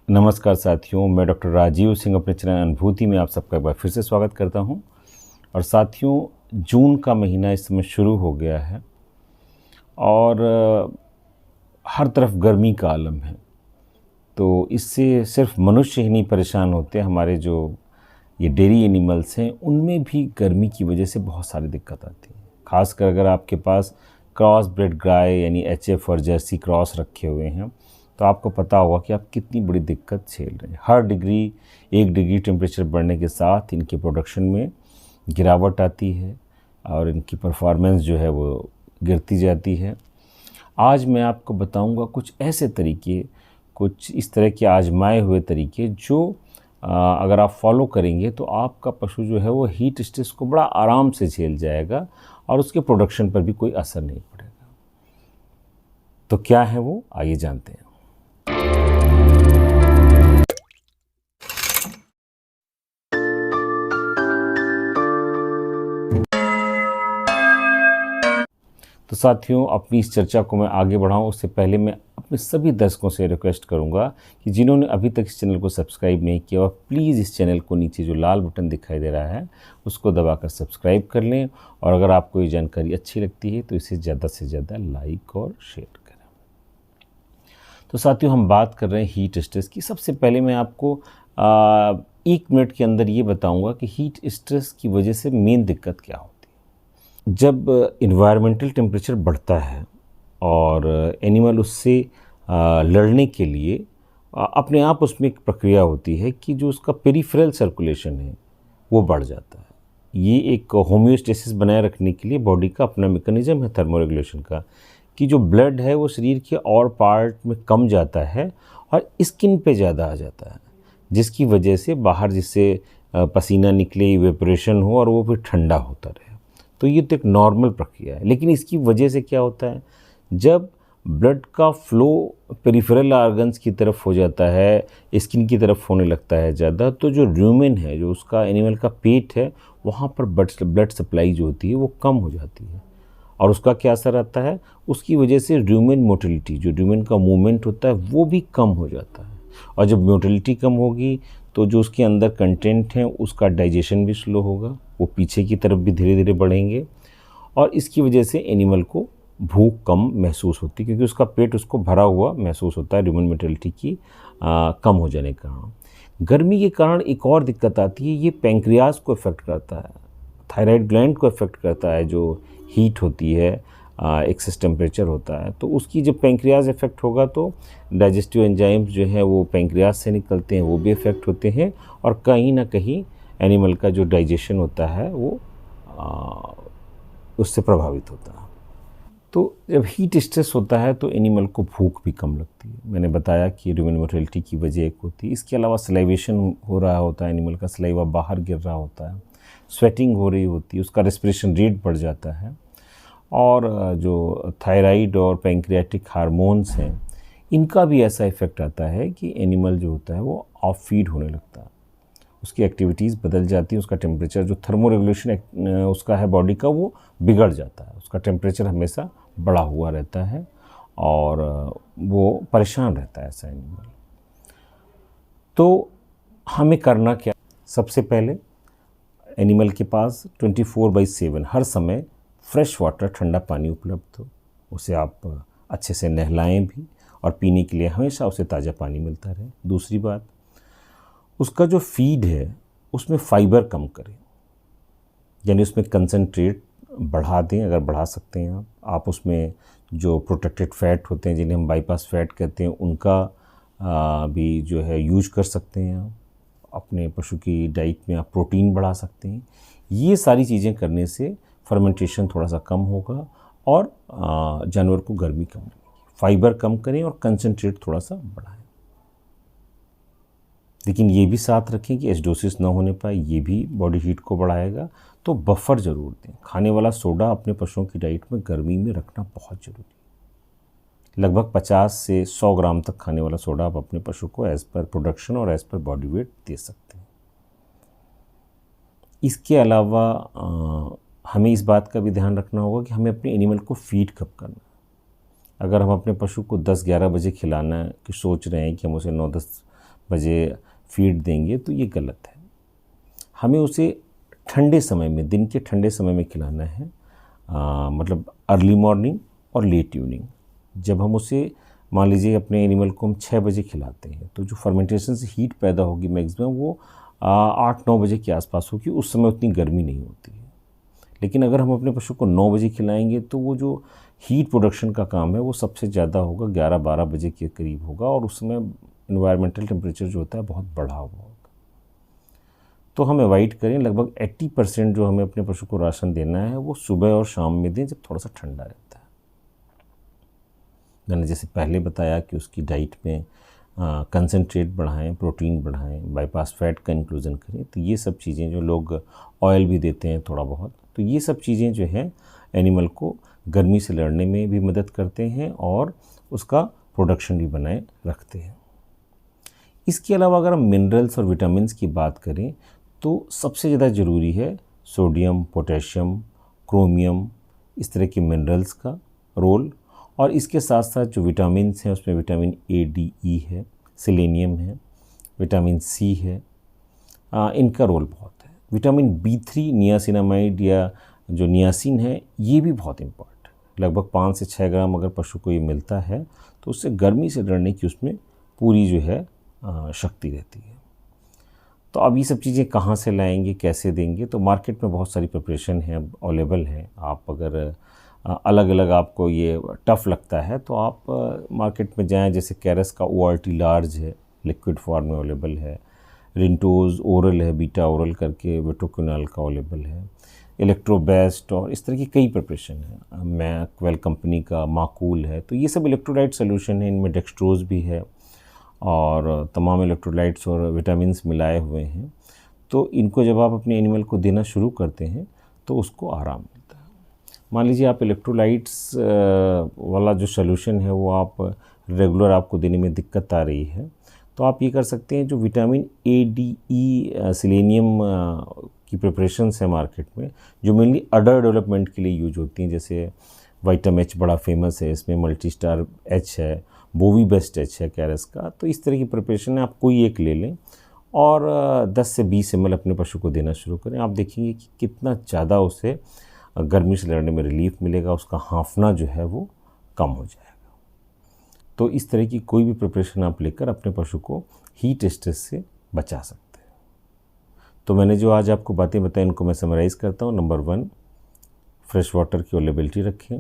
नमस्कार साथियों, मैं डॉक्टर राजीव सिंह अपने चैनल अनुभूति में आप सबका एक बार फिर से स्वागत करता हूं। और साथियों, जून का महीना इस समय शुरू हो गया है और हर तरफ गर्मी का आलम है। तो इससे सिर्फ मनुष्य ही नहीं परेशान होते, हमारे जो ये डेयरी एनिमल्स हैं उनमें भी गर्मी की वजह से बहुत सारी दिक्कत आती है। ख़ासकर अगर आपके पास क्रॉस ब्रेड गाय यानी एचएफ और जर्सी क्रॉस रखे हुए हैं तो आपको पता होगा कि आप कितनी बड़ी दिक्कत झेल रहे हैं। हर 1 डिग्री टेम्परेचर बढ़ने के साथ इनके प्रोडक्शन में गिरावट आती है और इनकी परफॉर्मेंस जो है वो गिरती जाती है। आज मैं आपको बताऊंगा कुछ ऐसे तरीके, कुछ इस तरह के आजमाए हुए तरीके जो अगर आप फॉलो करेंगे तो आपका पशु जो है वो हीट स्ट्रेस को बड़ा आराम से झेल जाएगा और उसके प्रोडक्शन पर भी कोई असर नहीं पड़ेगा। तो क्या है वो, आइए जानते हैं। तो साथियों, अपनी इस चर्चा को मैं आगे बढ़ाऊं उससे पहले मैं अपने सभी दर्शकों से रिक्वेस्ट करूंगा कि जिन्होंने अभी तक इस चैनल को सब्सक्राइब नहीं किया, और प्लीज़ इस चैनल को नीचे जो लाल बटन दिखाई दे रहा है उसको दबाकर सब्सक्राइब कर लें। और अगर आपको ये जानकारी अच्छी लगती है तो इसे ज़्यादा से ज़्यादा लाइक और शेयर करें। तो साथियों, हम बात कर रहे हैं हीट स्ट्रेस की। सबसे पहले मैं आपको 1 मिनट के अंदर ये बताऊँगा कि हीट स्ट्रेस की वजह से मेन दिक्कत क्या होती है। जब इन्वायरमेंटल टेम्परेचर बढ़ता है और एनिमल उससे लड़ने के लिए अपने आप उसमें एक प्रक्रिया होती है कि जो उसका पेरिफेरल सर्कुलेशन है वो बढ़ जाता है। ये एक होम्योस्टेसिस बनाए रखने के लिए बॉडी का अपना मैकेनिज्म है थर्मोरेगुलेशन का, कि जो ब्लड है वो शरीर के और पार्ट में कम जाता है और स्किन पे ज़्यादा आ जाता है, जिसकी वजह से बाहर जिससे पसीना निकले, इवेपोरेशन हो और वो फिर ठंडा होता रहे। तो ये तो एक नॉर्मल प्रक्रिया है। लेकिन इसकी वजह से क्या होता है, जब ब्लड का फ्लो पेरिफेरल ऑर्गन्स की तरफ हो जाता है, स्किन की तरफ होने लगता है ज़्यादा, तो जो र्यूमेन है, जो उसका एनिमल का पेट है, वहाँ पर ब्लड सप्लाई जो होती है वो कम हो जाती है। और उसका क्या असर आता है, उसकी वजह से र्यूमेन मोटिलिटी, जो र्यूमेन का मूवमेंट होता है वो भी कम हो जाता है। और जब मोटिलिटी कम होगी तो जो उसके अंदर कंटेंट है उसका डाइजेशन भी स्लो होगा, वो पीछे की तरफ भी धीरे धीरे बढ़ेंगे। और इसकी वजह से एनिमल को भूख कम महसूस होती है, क्योंकि उसका पेट उसको भरा हुआ महसूस होता है ह्यूमन मोटिलिटी की कम हो जाने के कारण। गर्मी के कारण एक और दिक्कत आती है, ये पैंक्रियाज को इफ़ेक्ट करता है, थायराइड ग्लैंड को इफ़ेक्ट करता है। जो हीट होती है, एक्सेस टेम्परेचर होता है, तो उसकी जब पैंक्रियाज इफ़ेक्ट होगा तो डाइजेस्टिव एंजाइम्स जो है वो पैंक्रियाज से निकलते हैं, वो भी इफ़ेक्ट होते हैं। और कहीं ना कहीं एनिमल का जो डाइजेशन होता है वो उससे प्रभावित होता है। तो जब हीट स्ट्रेस होता है तो एनिमल को भूख भी कम लगती है। मैंने बताया कि ह्यूमन मोटिलिटी की वजह एक होती है। इसके अलावा सलाइवेशन हो रहा होता है, एनिमल का सलाइवा बाहर गिर रहा होता है, स्वेटिंग हो रही होती है, उसका रेस्पिरेशन रेट बढ़ जाता है। और जो थायराइड और पैंक्रियाटिक हार्मोन्स हैं, इनका भी ऐसा इफ़ेक्ट आता है कि एनिमल जो होता है वो ऑफ फीड होने लगता है, उसकी एक्टिविटीज़ बदल जाती है, उसका टेम्परेचर, जो थर्मोरेगुलेशन उसका है बॉडी का, वो बिगड़ जाता है। उसका टेम्परेचर हमेशा बढ़ा हुआ रहता है और वो परेशान रहता है ऐसा एनिमल। तो हमें करना क्या, सबसे पहले एनिमल के पास 24/7 हर समय फ्रेश वाटर, ठंडा पानी उपलब्ध हो, उसे आप अच्छे से नहलाएं भी, और पीने के लिए हमेशा उसे ताज़ा पानी मिलता रहे। दूसरी बात, उसका जो फीड है उसमें फ़ाइबर कम करें, यानी उसमें कंसंट्रेट बढ़ा दें अगर बढ़ा सकते हैं आप उसमें जो प्रोटेक्टेड फ़ैट होते हैं, जिन्हें हम बाईपास फ़ैट कहते हैं, उनका भी जो है यूज कर सकते हैं आप। अपने पशु की डाइट में आप प्रोटीन बढ़ा सकते हैं। ये सारी चीज़ें करने से फर्मेंटेशन थोड़ा सा कम होगा और जानवर को गर्मी कम लगेगी। फाइबर कम करें और कंसंट्रेट थोड़ा सा बढ़ाएं। लेकिन ये भी साथ रखें कि एसिडोसिस ना होने पाए, ये भी बॉडी हीट को बढ़ाएगा। तो बफर ज़रूर दें। खाने वाला सोडा अपने पशुओं की डाइट में गर्मी में रखना बहुत ज़रूरी है। लगभग 50 से 100 ग्राम तक खाने वाला सोडा आप अपने पशु को एज़ पर प्रोडक्शन और एज़ पर बॉडी वेट दे सकते हैं। इसके अलावा हमें इस बात का भी ध्यान रखना होगा कि हमें अपने एनिमल को फीड कब करना है। अगर हम अपने पशु को 10-11 बजे खिलाना कि सोच रहे हैं कि हम उसे 9-10 बजे फीड देंगे तो ये गलत है। हमें उसे ठंडे समय में, दिन के ठंडे समय में खिलाना है, मतलब अर्ली मॉर्निंग और लेट इवनिंग। जब हम उसे, मान लीजिए अपने एनिमल को हम 6 बजे खिलाते हैं तो जो फर्मेंटेशन से हीट पैदा होगी मैक्सिमम वो 8-9 बजे के आसपास होगी, उस समय उतनी गर्मी नहीं होती है। लेकिन अगर हम अपने पशु को 9 बजे खिलाएंगे तो वो जो हीट प्रोडक्शन का काम है वो सबसे ज़्यादा होगा 11-12 बजे के करीब होगा, और उस समय इन्वायरमेंटल टेम्परेचर जो होता है बहुत बढ़ा हुआ होगा। तो हम अवॉइड करें, लगभग 80% जो हमें अपने पशु को राशन देना है वो सुबह और शाम में दें, जब थोड़ा सा ठंडा रहता है। मैंने जैसे पहले बताया कि उसकी डाइट में कंसनट्रेट बढ़ाएं, प्रोटीन बढ़ाएं, बाईपास फैट का इंक्लूज़न करें। तो ये सब चीज़ें, जो लोग ऑयल भी देते हैं थोड़ा बहुत, तो ये सब चीज़ें जो हैं एनिमल को गर्मी से लड़ने में भी मदद करते हैं और उसका प्रोडक्शन भी बनाए रखते हैं। इसके अलावा अगर हम मिनरल्स और विटामिन्स की बात करें तो सबसे ज़्यादा ज़रूरी है सोडियम, पोटेशियम, क्रोमियम, इस तरह के मिनरल्स का रोल। और इसके साथ साथ जो विटामिन्स हैं उसमें विटामिन ए, डी, ई है, सेलेनियम है, विटामिन सी है, इनका रोल बहुत है। विटामिन B3 नियासिनामाइड या जो नियासिन है ये भी बहुत इम्पोर्टेंट है। लगभग 5 से 6 ग्राम अगर पशु को ये मिलता है तो उससे गर्मी से लड़ने की उसमें पूरी जो है शक्ति रहती है। तो अब ये सब चीज़ें कहाँ से लाएंगे, कैसे देंगे? तो मार्केट में बहुत सारी प्रिपरेशन है, अवेलेबल है। आप अगर अलग अलग आपको ये टफ़ लगता है तो आप मार्केट में जाएं, जैसे कैरस का ORT लार्ज है, लिक्विड फॉर्म में अवेलेबल है, रिंटोज़ ओरल है, बीटा ओरल करके वेटोक्विनाल का अवेलेबल है, इलेक्ट्रोबेस्ट, और इस तरह की कई प्रिपरेशन है। मैकवेल कंपनी का माकूल है। तो ये सब इलेक्ट्रोलाइट सोल्यूशन है, इनमें डेक्सट्रोज़ भी है और तमाम इलेक्ट्रोलाइट्स और विटामिन्स मिलाए हुए हैं। तो इनको जब आप अपने एनिमल को देना शुरू करते हैं तो उसको आराम मिलता है। मान लीजिए आप इलेक्ट्रोलाइट्स वाला जो सोल्यूशन है वो आप रेगुलर आपको देने में दिक्कत आ रही है, तो आप ये कर सकते हैं, जो vitamin A, D, E, selenium की प्रिपरेशंस है मार्केट में, जो मेनली अडर डेवलपमेंट के लिए यूज होती हैं। जैसे वाइटम एच बड़ा फेमस है, इसमें मल्टीस्टार एच है, बोवी बेस्ट एच है कैरस का। तो इस तरह की प्रिपरेशन है, आप कोई एक ले लें और 10 से 20 ml अपने पशु को देना शुरू करें। आप देखेंगे कि कितना ज़्यादा उसे गर्मी से लड़ने में रिलीफ मिलेगा, उसका हाँफना जो है वो कम हो जाएगा। तो इस तरह की कोई भी प्रिपरेशन आप लेकर अपने पशु को हीट स्ट्रेस से बचा सकते हैं। तो मैंने जो आज आपको बातें बताई इनको मैं समराइज़ करता हूँ। नंबर 1, फ्रेश वाटर की अवेलेबिलिटी रखें।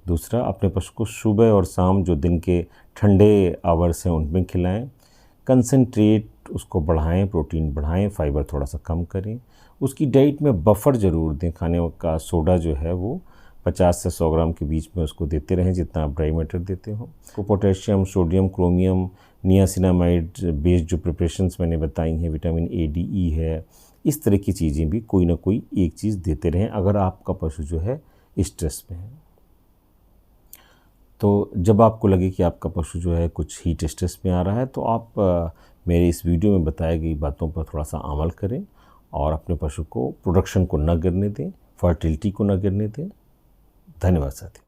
दूसरा, अपने पशु को सुबह और शाम जो दिन के ठंडे आवर्स हैं उनमें खिलाएं। कंसनट्रेट उसको बढ़ाएं, प्रोटीन बढ़ाएं, फाइबर थोड़ा सा कम करें। उसकी डाइट में बफर ज़रूर दें, खाने का सोडा जो है वो 50 से 100 ग्राम के बीच में उसको देते रहें, जितना आप ड्राई मैटर देते हो। तो potassium, sodium, chromium, niacinamide based जो प्रिपरेशंस मैंने बताई हैं, विटामिन ए, डी, ई है, इस तरह की चीज़ें भी कोई ना कोई एक चीज़ देते रहें अगर आपका पशु जो है स्ट्रेस में है। तो जब आपको लगे कि आपका पशु जो है कुछ हीट स्ट्रेस में आ रहा है तो आप मेरे इस वीडियो में बताई गई बातों पर थोड़ा सा अमल करें और अपने पशु को प्रोडक्शन को न गिरने दें, फर्टिलिटी को न गिरने दें। धन्यवाद साथी।